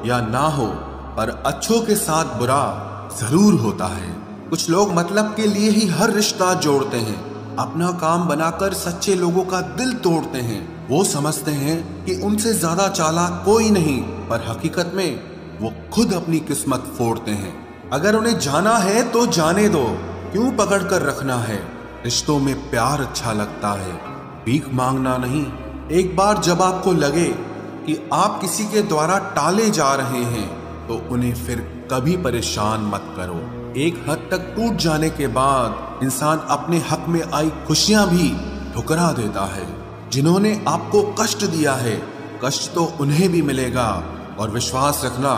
या ना हो, पर अच्छों के साथ बुरा जरूर होता है। कुछ लोग मतलब के लिए ही हर रिश्ता जोड़ते हैं, अपना काम बनाकर सच्चे लोगों का दिल तोड़ते हैं। वो समझते हैं कि उनसे ज्यादा चालाक कोई नहीं, पर हकीकत में वो खुद अपनी किस्मत फोड़ते हैं। अगर उन्हें जाना है तो जाने दो, क्यों पकड़ कर रखना है। रिश्तों में प्यार अच्छा लगता है, भीख मांगना नहीं। एक बार जब आपको लगे कि आप किसी के द्वारा टाले जा रहे हैं तो उन्हें फिर कभी परेशान मत करो। एक हद तक टूट जाने के बाद इंसान अपने हक में आई खुशियां भी ठुकरा देता है। जिन्होंने आपको कष्ट दिया है, कष्ट तो उन्हें भी मिलेगा, और विश्वास रखना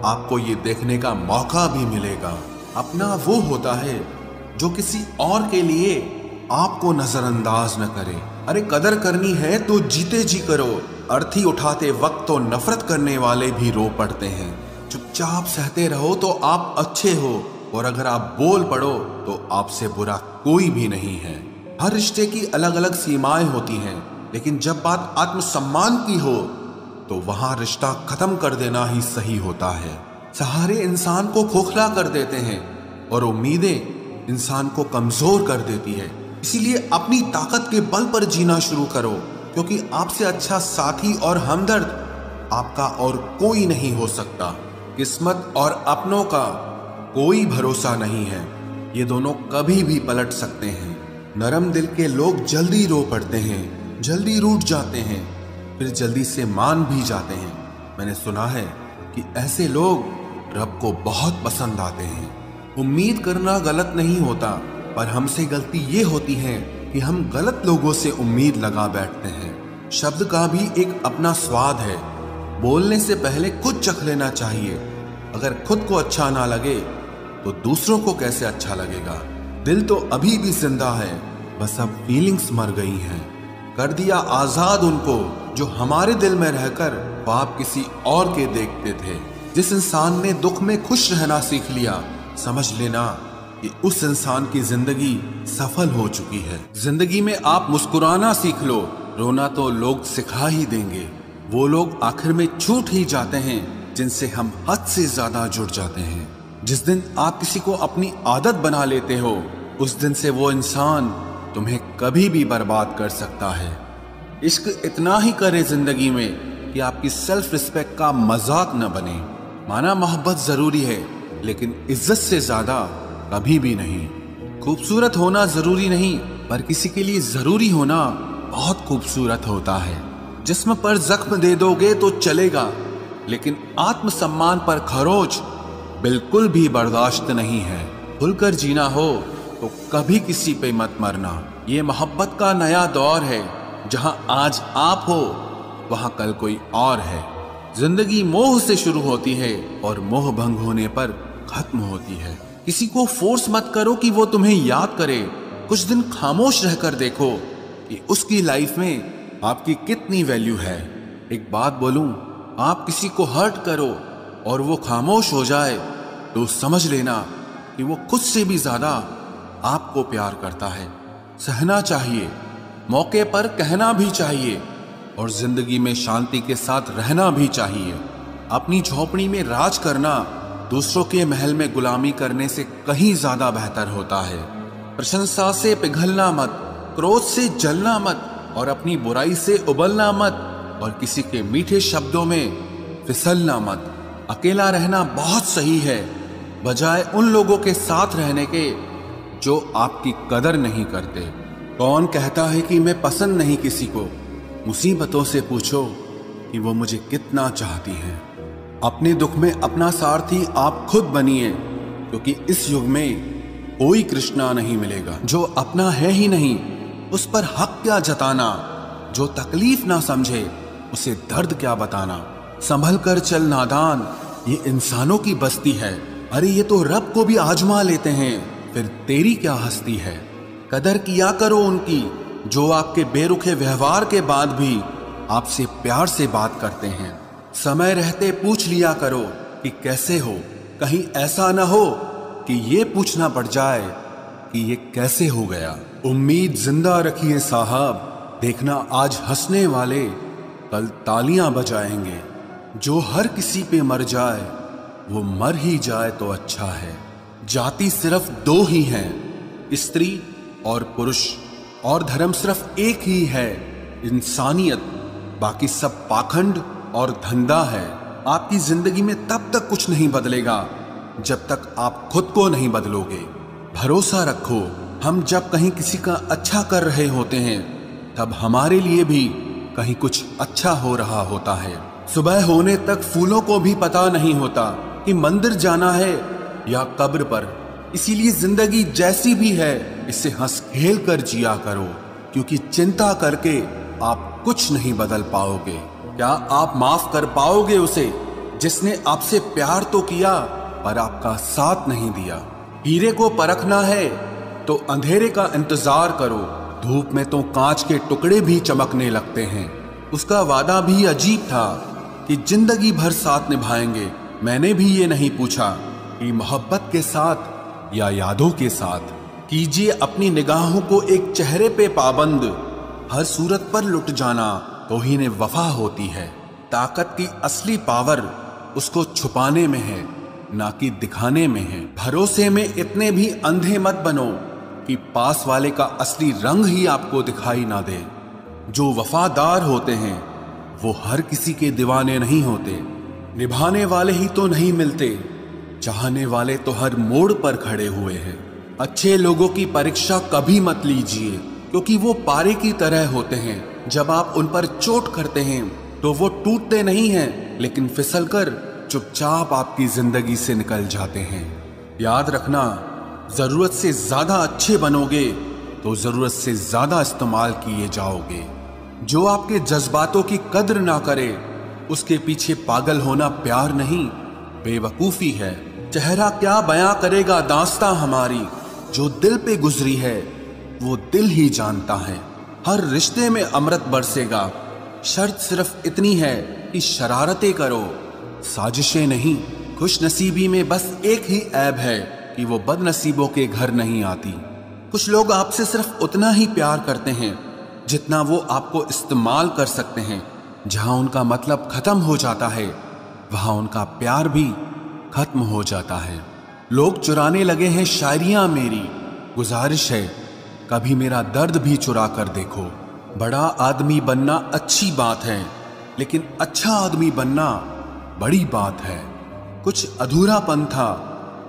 आपको ये देखने का मौका भी मिलेगा। अपना वो होता है जो किसी और के लिए आपको नजरअंदाज न करे। अरे कदर करनी है तो जीते जी करो। अर्थी उठाते वक्त तो नफरत करने वाले भी रो पड़ते हैं। चुपचाप सहते रहो तो आप अच्छे हो, और अगर आप बोल पड़ो तो आपसे बुरा कोई भी नहीं है। हर रिश्ते की अलग अलग सीमाएं होती हैं, लेकिन जब बात आत्मसम्मान की हो तो वहां रिश्ता खत्म कर देना ही सही होता है। सहारे इंसान को खोखला कर देते हैं और उम्मीदें इंसान को कमजोर कर देती है। इसीलिए अपनी ताकत के बल पर जीना शुरू करो, क्योंकि आपसे अच्छा साथी और हमदर्द आपका और कोई नहीं हो सकता। किस्मत और अपनों का कोई भरोसा नहीं है, ये दोनों कभी भी पलट सकते हैं। नरम दिल के लोग जल्दी रो पड़ते हैं, जल्दी रूठ जाते हैं, फिर जल्दी से मान भी जाते हैं। मैंने सुना है कि ऐसे लोग रब को बहुत पसंद आते हैं। उम्मीद करना गलत नहीं होता, पर हमसे गलती ये होती है कि हम गलत लोगों से उम्मीद लगा बैठते हैं। शब्द का भी एक अपना स्वाद है, बोलने से पहले खुद चख लेना चाहिए। अगर खुद को अच्छा ना लगे तो दूसरों को कैसे अच्छा लगेगा। दिल तो अभी भी जिंदा है, बस अब फीलिंग्स मर गई हैं। कर दिया आजाद उनको जो हमारे दिल में रहकर ख्वाब किसी और के देखते थे। जिस इंसान ने दुख में खुश रहना सीख लिया, समझ लेना कि उस इंसान की जिंदगी सफल हो चुकी है। जिंदगी में आप मुस्कुराना सीख लो, रोना तो लोग सिखा ही देंगे। वो लोग आखिर में छूट ही जाते हैं जिनसे हम हद से ज्यादा जुड़ जाते हैं। जिस दिन आप किसी को अपनी आदत बना लेते हो, उस दिन से वो इंसान तुम्हें कभी भी बर्बाद कर सकता है। इश्क इतना ही करे जिंदगी में कि आपकी सेल्फ रिस्पेक्ट का मजाक न बने। माना मोहब्बत जरूरी है, लेकिन इज्जत से ज्यादा कभी भी नहीं। खूबसूरत होना जरूरी नहीं, पर किसी के लिए जरूरी होना बहुत खूबसूरत होता है। जिस्म पर जख्म दे दोगे तो चलेगा, लेकिन आत्मसम्मान पर खरोच बिल्कुल भी बर्दाश्त नहीं है। खुलकर जीना हो तो कभी किसी पे मत मरना। ये मोहब्बत का नया दौर है, जहां आज आप हो वहां कल कोई और है। जिंदगी मोह से शुरू होती है और मोह भंग होने पर खत्म होती है। किसी को फोर्स मत करो कि वो तुम्हें याद करे। कुछ दिन खामोश रहकर देखो कि उसकी लाइफ में आपकी कितनी वैल्यू है। एक बात बोलूं, आप किसी को हर्ट करो और वो खामोश हो जाए तो समझ लेना कि वो खुद से भी ज्यादा आपको प्यार करता है। सहना चाहिए, मौके पर कहना भी चाहिए, और जिंदगी में शांति के साथ रहना भी चाहिए। अपनी झोपड़ी में राज करना दूसरों के महल में गुलामी करने से कहीं ज्यादा बेहतर होता है। प्रशंसा से पिघलना मत, क्रोध से जलना मत, और अपनी बुराई से उबलना मत, और किसी के मीठे शब्दों में फिसलना मत। अकेला रहना बहुत सही है, बजाय उन लोगों के साथ रहने के जो आपकी कदर नहीं करते। कौन कहता है कि मैं पसंद नहीं किसी को? मुसीबतों से पूछो कि वो मुझे कितना चाहती हैं। अपने दुख में अपना सारथी आप खुद बनिए, क्योंकि इस युग में कोई कृष्णा नहीं मिलेगा। जो अपना है ही नहीं, उस पर हक क्या जताना। जो तकलीफ ना समझे, उसे दर्द क्या बताना। संभल कर चल नादान, ये इंसानों की बस्ती है। अरे ये तो रब को भी आजमा लेते हैं, फिर तेरी क्या हस्ती है। कदर किया करो उनकी जो आपके बेरुखे व्यवहार के बाद भी आपसे प्यार से बात करते हैं। समय रहते पूछ लिया करो कि कैसे हो, कहीं ऐसा ना हो कि ये पूछना पड़ जाए कि ये कैसे हो गया। उम्मीद जिंदा रखिए साहब, देखना आज हंसने वाले कल तालियां बजाएंगे। जो हर किसी पे मर जाए वो मर ही जाए तो अच्छा है। जाति सिर्फ दो ही हैं, स्त्री और पुरुष, और धर्म सिर्फ एक ही है, इंसानियत। बाकी सब पाखंड और धंधा है। आपकी जिंदगी में तब तक कुछ नहीं बदलेगा जब तक आप खुद को नहीं बदलोगे। भरोसा रखो, हम जब कहीं किसी का अच्छा कर रहे होते हैं तब हमारे लिए भी कहीं कुछ अच्छा हो रहा होता है। सुबह होने तक फूलों को भी पता नहीं होता कि मंदिर जाना है या कब्र पर। इसीलिए जिंदगी जैसी भी है इसे हंस खेल कर जिया करो, क्योंकि चिंता करके आप कुछ नहीं बदल पाओगे। क्या आप माफ कर पाओगे उसे जिसने आपसे प्यार तो किया पर आपका साथ नहीं दिया? हीरे को परखना है तो अंधेरे का इंतजार करो। धूप में तो कांच के टुकड़े भी चमकने लगते हैं। उसका वादा भी अजीब था कि जिंदगी भर साथ निभाएंगे। मैंने भी ये नहीं पूछा कि मोहब्बत के साथ या यादों के साथ। कीजिए अपनी निगाहों को एक चेहरे पे पाबंद, हर सूरत पर लुट जाना तौहीन वफा होती है। ताकत की असली पावर उसको छुपाने में है, ना कि दिखाने में है। भरोसे में इतने भी अंधे मत बनो कि पास वाले का असली रंग ही आपको दिखाई ना दे। जो वफादार होते हैं वो हर किसी के दीवाने नहीं होते। निभाने वाले ही तो नहीं मिलते, चाहने वाले तो हर मोड़ पर खड़े हुए हैं। अच्छे लोगों की परीक्षा कभी मत लीजिए, क्योंकि वो पारे की तरह होते हैं। जब आप उन पर चोट करते हैं तो वो टूटते नहीं हैं, लेकिन फिसलकर चुपचाप आपकी जिंदगी से निकल जाते हैं। याद रखना, जरूरत से ज्यादा अच्छे बनोगे तो जरूरत से ज्यादा इस्तेमाल किए जाओगे। जो आपके जज्बातों की कद्र ना करे उसके पीछे पागल होना प्यार नहीं, बेवकूफी है। चेहरा क्या बयां करेगा दास्तां हमारी, जो दिल पे गुजरी है वो दिल ही जानता है। हर रिश्ते में अमृत बरसेगा, शर्त सिर्फ इतनी है कि शरारतें करो, साजिशें नहीं। खुश नसीबी में बस एक ही ऐब है कि वो बदनसीबों के घर नहीं आती। कुछ लोग आपसे सिर्फ उतना ही प्यार करते हैं जितना वो आपको इस्तेमाल कर सकते हैं। जहां उनका मतलब खत्म हो जाता है वहां उनका प्यार भी खत्म हो जाता है। लोग चुराने लगे हैं शायरियां मेरी, गुजारिश है कभी मेरा दर्द भी चुरा कर देखो। बड़ा आदमी बनना अच्छी बात है, लेकिन अच्छा आदमी बनना बड़ी बात है। कुछ अधूरापन था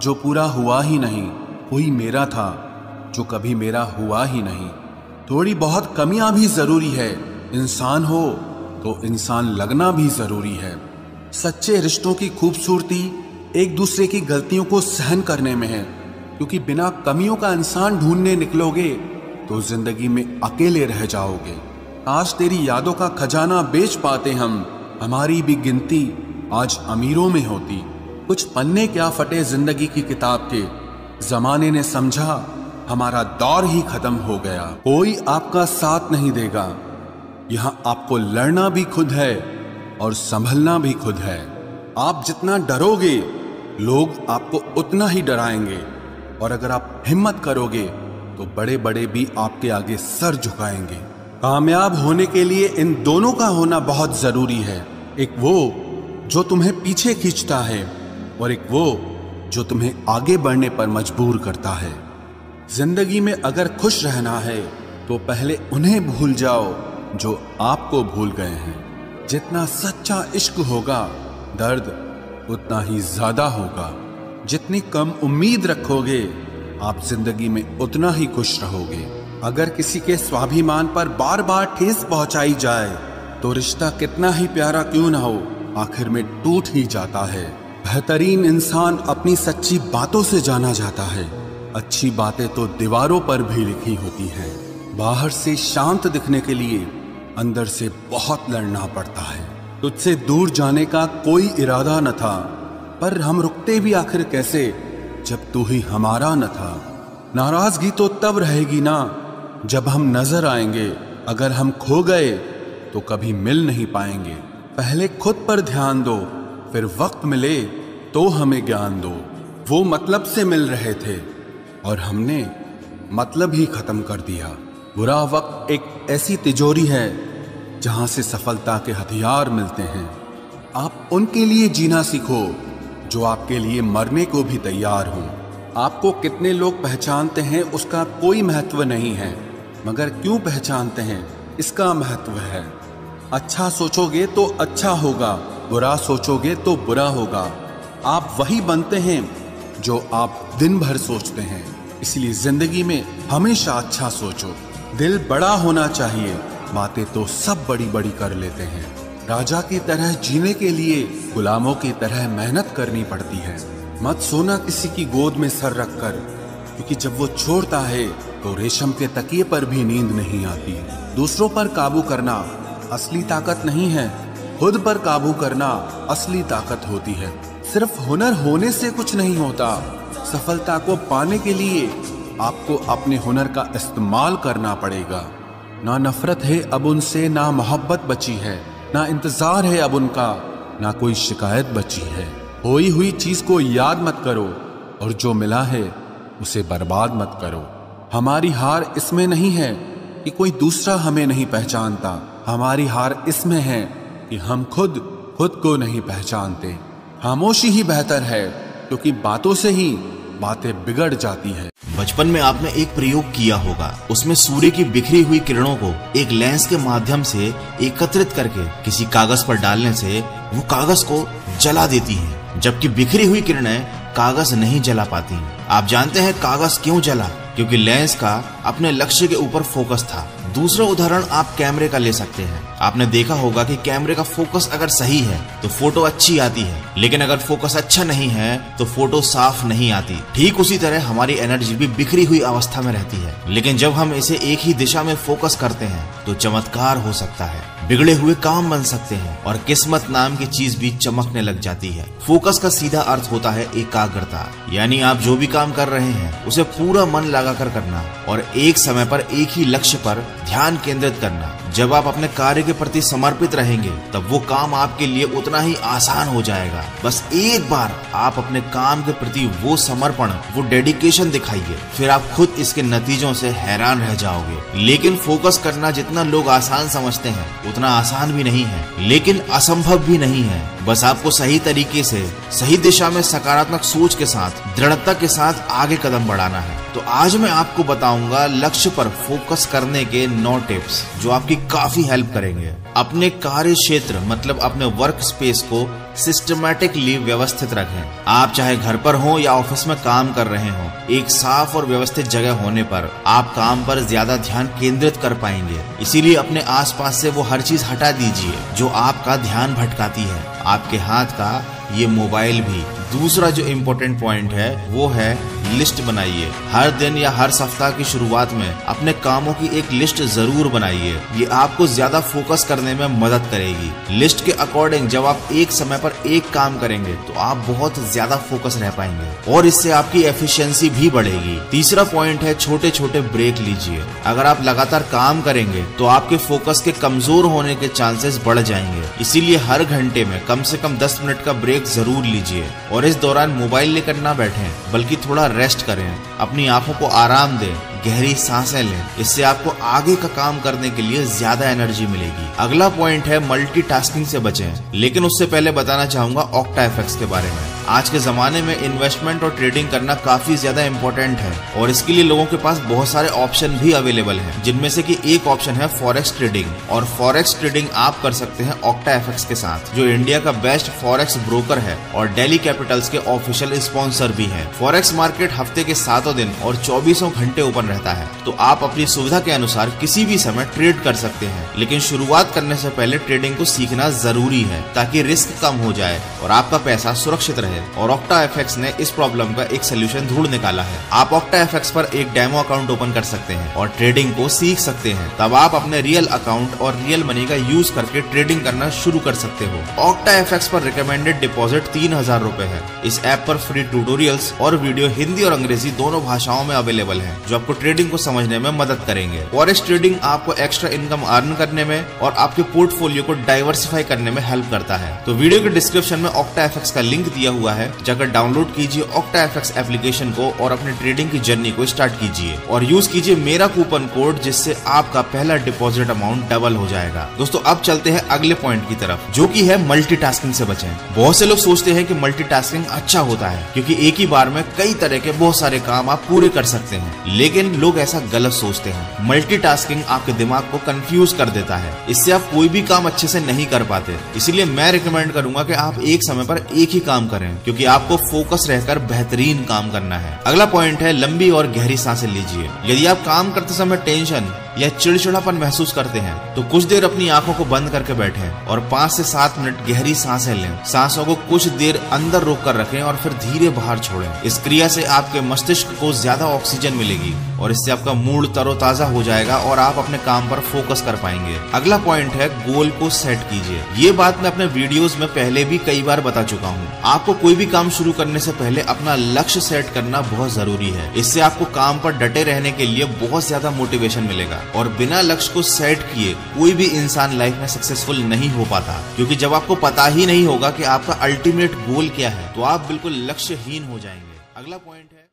जो पूरा हुआ ही नहीं, कोई मेरा था जो कभी मेरा हुआ ही नहीं। थोड़ी बहुत कमियां भी जरूरी है, इंसान हो तो इंसान लगना भी जरूरी है। सच्चे रिश्तों की खूबसूरती एक दूसरे की गलतियों को सहन करने में है, क्योंकि बिना कमियों का इंसान ढूंढने निकलोगे तो जिंदगी में अकेले रह जाओगे। आज तेरी यादों का खजाना बेच पाते हम, हमारी भी गिनती आज अमीरों में होती। कुछ पन्ने क्या फटे जिंदगी की किताब के, जमाने ने समझा हमारा दौर ही खत्म हो गया। कोई आपका साथ नहीं देगा, यहाँ आपको लड़ना भी खुद है और संभलना भी खुद है। आप जितना डरोगे लोग आपको उतना ही डराएंगे, और अगर आप हिम्मत करोगे तो बड़े बड़े भी आपके आगे सर झुकाएंगे। कामयाब होने के लिए इन दोनों का होना बहुत जरूरी है। एक वो जो तुम्हें पीछे खींचता है और एक वो जो तुम्हें आगे बढ़ने पर मजबूर करता है। जिंदगी में अगर खुश रहना है तो पहले उन्हें भूल जाओ जो आपको भूल गए हैं। जितना सच्चा इश्क होगा दर्द उतना ही ज्यादा होगा। जितनी कम उम्मीद रखोगे आप जिंदगी में उतना ही खुश रहोगे। अगर किसी के स्वाभिमान पर बार बार ठेस पहुंचाई जाए तो रिश्ता कितना ही प्यारा क्यों ना हो आखिर में टूट ही जाता है। बेहतरीन इंसान अपनी सच्ची बातों से जाना जाता है। अच्छी बातें तो दीवारों पर भी लिखी होती हैं। बाहर से शांत दिखने के लिए अंदर से बहुत लड़ना पड़ता है। तुझसे दूर जाने का कोई इरादा न था, पर हम रुकते भी आखिर कैसे जब तू ही हमारा न था। नाराजगी तो तब रहेगी ना जब हम नजर आएंगे। अगर हम खो गए तो कभी मिल नहीं पाएंगे। पहले खुद पर ध्यान दो, फिर वक्त मिले तो हमें ज्ञान दो। वो मतलब से मिल रहे थे और हमने मतलब ही खत्म कर दिया। बुरा वक्त एक ऐसी तिजोरी है जहां से सफलता के हथियार मिलते हैं। आप उनके लिए जीना सीखो जो आपके लिए मरने को भी तैयार हों। आपको कितने लोग पहचानते हैं उसका कोई महत्व नहीं है, मगर क्यों पहचानते हैं इसका महत्व है। अच्छा सोचोगे तो अच्छा होगा, बुरा सोचोगे तो बुरा होगा। आप वही बनते हैं जो आप दिन भर सोचते हैं। इसलिए जिंदगी में हमेशा अच्छा सोचो। दिल बड़ा होना चाहिए, बातें तो सब बड़ी बड़ी कर लेते हैं। राजा की तरह जीने के लिए गुलामों की तरह मेहनत करनी पड़ती है। मत सोना किसी की गोद में सर रखकर, क्योंकि जब वो छोड़ता है तो रेशम के तकिए पर भी नींद नहीं आती। दूसरों पर काबू करना असली ताकत नहीं है, खुद पर काबू करना असली ताकत होती है। सिर्फ हुनर होने से कुछ नहीं होता। सफलता को पाने के लिए आपको अपने हुनर का इस्तेमाल करना पड़ेगा। ना नफरत है अब उनसे, ना मोहब्बत बची है, ना इंतजार है अब उनका, ना कोई शिकायत बची है। खोई हुई चीज को याद मत करो और जो मिला है उसे बर्बाद मत करो। हमारी हार इसमें नहीं है कि कोई दूसरा हमें नहीं पहचानता, हमारी हार इसमें है कि हम खुद को नहीं पहचानते। खामोशी ही बेहतर है, क्योंकि बातों से ही बातें बिगड़ जाती है। बचपन में आपने एक प्रयोग किया होगा, उसमें सूर्य की बिखरी हुई किरणों को एक लेंस के माध्यम से एकत्रित करके किसी कागज पर डालने से वो कागज को जला देती हैं, जबकि बिखरी हुई किरणें कागज नहीं जला पाती। आप जानते हैं कागज क्यों जला? क्योंकि लेंस का अपने लक्ष्य के ऊपर फोकस था। दूसरा उदाहरण आप कैमरे का ले सकते हैं। आपने देखा होगा कि कैमरे का फोकस अगर सही है तो फोटो अच्छी आती है, लेकिन अगर फोकस अच्छा नहीं है तो फोटो साफ नहीं आती। ठीक उसी तरह हमारी एनर्जी भी बिखरी हुई अवस्था में रहती है, लेकिन जब हम इसे एक ही दिशा में फोकस करते हैं तो चमत्कार हो सकता है, बिगड़े हुए काम बन सकते हैं और किस्मत नाम की चीज भी चमकने लग जाती है। फोकस का सीधा अर्थ होता है एकाग्रता, यानी आप जो भी काम कर रहे हैं उसे पूरा मन लगाकर करना और एक समय पर एक ही लक्ष्य पर ध्यान केंद्रित करना। जब आप अपने कार्य के प्रति समर्पित रहेंगे तब वो काम आपके लिए उतना ही आसान हो जाएगा। बस एक बार आप अपने काम के प्रति वो समर्पण, वो डेडिकेशन दिखाइए, फिर आप खुद इसके नतीजों से हैरान रह जाओगे। लेकिन फोकस करना जितना लोग आसान समझते हैं उतना आसान भी नहीं है, लेकिन असंभव भी नहीं है। बस आपको सही तरीके से, सही दिशा में सकारात्मक सोच के साथ, दृढ़ता के साथ आगे कदम बढ़ाना है। तो आज मैं आपको बताऊंगा लक्ष्य पर फोकस करने के 9 टिप्स जो आपकी काफी हेल्प करेंगे। अपने कार्य क्षेत्र मतलब अपने वर्क स्पेस को सिस्टमैटिकली व्यवस्थित रखें। आप चाहे घर पर हो या ऑफिस में काम कर रहे हो, एक साफ और व्यवस्थित जगह होने पर आप काम पर ज्यादा ध्यान केंद्रित कर पाएंगे। इसीलिए अपने आसपास से वो हर चीज हटा दीजिए जो आपका ध्यान भटकाती है, आपके हाथ का ये मोबाइल भी। दूसरा जो इम्पोर्टेंट पॉइंट है वो है लिस्ट बनाइए। हर दिन या हर सप्ताह की शुरुआत में अपने कामों की एक लिस्ट जरूर बनाइए। ये आपको ज्यादा फोकस करने में मदद करेगी। लिस्ट के अकॉर्डिंग जब आप एक समय पर एक काम करेंगे तो आप बहुत ज्यादा फोकस रह पाएंगे और इससे आपकी एफिशिएंसी भी बढ़ेगी। तीसरा पॉइंट है छोटे छोटे ब्रेक लीजिए। अगर आप लगातार काम करेंगे तो आपके फोकस के कमजोर होने के चांसेस बढ़ जाएंगे। इसीलिए हर घंटे में कम से कम 10 मिनट का ब्रेक जरूर लीजिए और इस दौरान मोबाइल लेकर ना बैठें, बल्कि थोड़ा रेस्ट करें, अपनी आंखों को आराम दें, गहरी सांसें लें। इससे आपको आगे का काम करने के लिए ज्यादा एनर्जी मिलेगी। अगला पॉइंट है मल्टीटास्किंग से बचें, लेकिन उससे पहले बताना चाहूंगा ऑक्टा इफेक्ट्स के बारे में। आज के जमाने में इन्वेस्टमेंट और ट्रेडिंग करना काफी ज्यादा इम्पोर्टेंट है और इसके लिए लोगों के पास बहुत सारे ऑप्शन भी अवेलेबल हैं, जिनमें से कि एक ऑप्शन है फॉरेक्स ट्रेडिंग। और फॉरेक्स ट्रेडिंग आप कर सकते हैं ऑक्टा इफेक्ट्स के साथ, जो इंडिया का बेस्ट फॉरेक्स ब्रोकर है और डेली कैपिटल्स के ऑफिशियल स्पॉन्सर भी है। फॉरेक्स मार्केट हफ्ते के 7 दिन और 24 घंटे ओपन रहता है, तो आप अपनी सुविधा के अनुसार किसी भी समय ट्रेड कर सकते हैं। लेकिन शुरुआत करने से पहले ट्रेडिंग को सीखना जरूरी है ताकि रिस्क कम हो जाए और आपका पैसा सुरक्षित रहे। और ऑक्टा एफएक्स ने इस प्रॉब्लम का एक सोल्यूशन ढूंढ निकाला है। आप ऑक्टा एफएक्स पर एक डेमो अकाउंट ओपन कर सकते हैं और ट्रेडिंग को सीख सकते हैं। तब आप अपने रियल अकाउंट और रियल मनी का यूज करके ट्रेडिंग करना शुरू कर सकते हो। ऑक्टा एफएक्स पर रिकमेंडेड डिपॉजिट 3000 रुपए है। इस ऐप पर फ्री ट्यूटोरियल्स और वीडियो हिंदी और अंग्रेजी दोनों भाषाओं में अवेलेबल है, जो आपको ट्रेडिंग को समझने में मदद करेंगे। फॉरेक्स ट्रेडिंग आपको एक्स्ट्रा इनकम अर्न करने में और आपके पोर्टफोलियो को डाइवर्सिफाई करने में हेल्प करता है। तो वीडियो के डिस्क्रिप्शन में ऑक्टा एफएक्स का लिंक दिया हुआ हुआ है, जाकर डाउनलोड कीजिए OctaFX एप्लीकेशन को और अपने ट्रेडिंग की जर्नी को स्टार्ट कीजिए और यूज कीजिए मेरा कूपन कोड, जिससे आपका पहला डिपॉजिट अमाउंट डबल हो जाएगा। दोस्तों अब चलते हैं अगले पॉइंट की तरफ, जो कि है मल्टीटास्किंग से बचें। बहुत से लोग सोचते हैं कि मल्टीटास्किंग अच्छा होता है क्योंकि एक ही बार में कई तरह के बहुत सारे काम आप पूरे कर सकते हैं, लेकिन लोग ऐसा गलत सोचते हैं। मल्टीटास्किंग आपके दिमाग को कंफ्यूज कर देता है, इससे आप कोई भी काम अच्छे से नहीं कर पाते। इसलिए मैं रिकमेंड करूंगा कि आप एक समय पर एक ही काम करें, क्योंकि आपको फोकस रहकर बेहतरीन काम करना है। अगला पॉइंट है लंबी और गहरी सांसें लीजिए। यदि आप काम करते समय टेंशन या चिड़चिड़ापन महसूस करते हैं तो कुछ देर अपनी आंखों को बंद करके बैठें और 5 से 7 मिनट गहरी सांसें लें। सांसों को कुछ देर अंदर रोक कर रखें और फिर धीरे बाहर छोड़ें। इस क्रिया से आपके मस्तिष्क को ज्यादा ऑक्सीजन मिलेगी और इससे आपका मूड तरोताजा हो जाएगा और आप अपने काम पर फोकस कर पाएंगे। अगला पॉइंट है गोल को सेट कीजिए। ये बात मैं अपने वीडियोस में पहले भी कई बार बता चुका हूँ। आपको कोई भी काम शुरू करने से पहले अपना लक्ष्य सेट करना बहुत जरूरी है। इससे आपको काम पर डटे रहने के लिए बहुत ज्यादा मोटिवेशन मिलेगा और बिना लक्ष्य को सेट किए कोई भी इंसान लाइफ में सक्सेसफुल नहीं हो पाता, क्योंकि जब आपको पता ही नहीं होगा कि आपका अल्टीमेट गोल क्या है तो आप बिल्कुल लक्ष्यहीन हो जाएंगे। अगला पॉइंट है